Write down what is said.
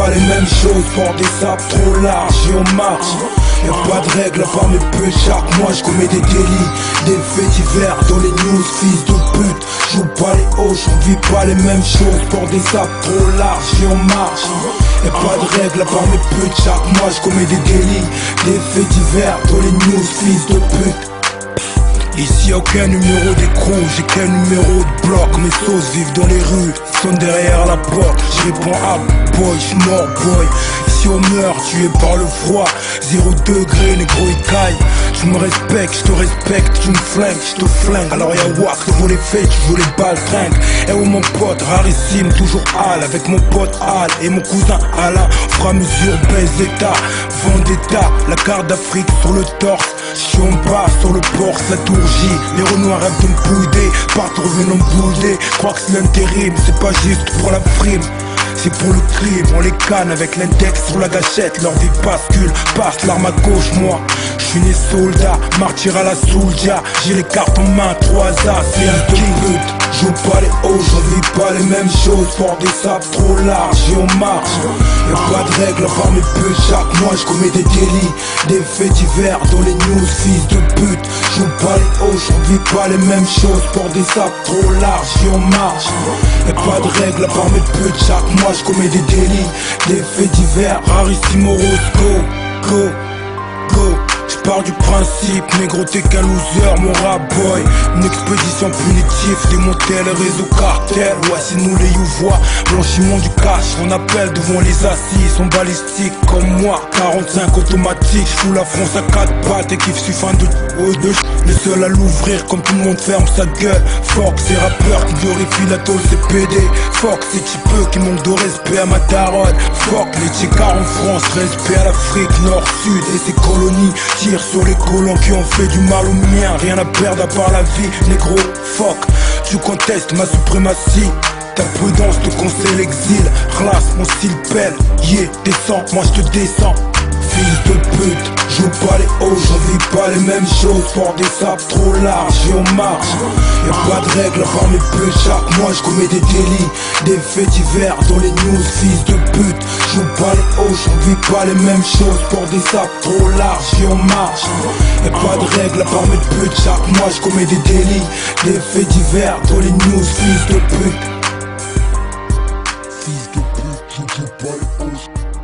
pas les mêmes choses, pour des sables trop larges et on marche. Y'a pas de règles à part mes putes, chaque mois je commets des délits, des faits divers dans les news, fils de pute. Joue pas les hauts, j'en vis pas les mêmes choses, pour des sables trop larges et on marche. Y'a pas de règles à part mes putes, chaque mois je commets des délits, des faits divers dans les news, fils de pute. Ici aucun numéro d'écrou, j'ai qu'un numéro de bloc. Mes sauces vivent dans les rues, ils sont derrière la porte. Je réponds à boy, j'suis mort boy. Ici on meurt, tué par le froid. 0 degré, négro il caille. Tu me respectes, je te respecte, tu me flingues, je te flingue. Alors y'a wax, tu veux les faits, tu veux les balles trinques. Et où mon pote, rarissime, toujours Al. Avec mon pote Al et mon cousin Alain. Au fur et à mesure, baisse d'état, vendetta. La carte d'Afrique sur le torse. Si on bas sur le Porsche, la tour J. Les Renoirs rêvent de me bouder, partent revenant bouder. Crois que c'est l'intérim, c'est pas juste pour la frime. C'est pour le crime, on les canne avec l'index sur la gâchette. Leur vie bascule, passe l'arme à gauche, moi je suis né soldat, martyr à la soldia. J'ai les cartes en main, 3 as, c'est un pute. Joue pas les hauts, j'en vis pas les mêmes choses, pour des sables trop larges et on marche. Y'a pas de règles à part mes putes, chaque mois je commets des délits, des faits divers dans les news, fils de pute. Joue pas les hauts, j'en vis pas les mêmes choses, pour des sables trop larges et on marche. Y'a pas de règles à part mes putes, chaque mois je commets des délits, des faits divers, rarissimo rose, go. J'pars du principe, négro t'es qu'un loser, mon rap boy. Une expédition punitive, démonter le réseau cartel. Ouais c'est nous les youvois, blanchiment du cash. On appelle devant les assises, sont balistiques comme moi. 45 automatique, j'fous la France à 4 pattes et kiffe suffisant de le seul à l'ouvrir comme tout le monde ferme sa gueule. Fuck ces rappeurs qui glorifient la tôle, c'est PD. Fuck ces typeux qui manquent de respect à ma daronne. Fuck les tchécards en France, respect à l'Afrique Nord, Sud et ses colonies. Tire sur les colons qui ont fait du mal aux miens. Rien à perdre à part la vie, négro, fuck. Tu contestes ma suprématie, ta prudence te conseille l'exil. Relasse, mon style pèle, yeah, descends, moi je te descends. Fils de pute, joue pas les hauts, j'en vis pas les mêmes choses, pour des sables trop larges et on marche. Y'a pas de règles à part mes putes, chaque mois je commets des délits, des faits divers dans les news, fils de pute. Joue pas les hauts, j'en vis pas les mêmes choses, pour des sables trop larges et on marche. Y'a pas de règles à part mes putes, chaque mois je commets des délits, des faits divers dans les news, fils de pute.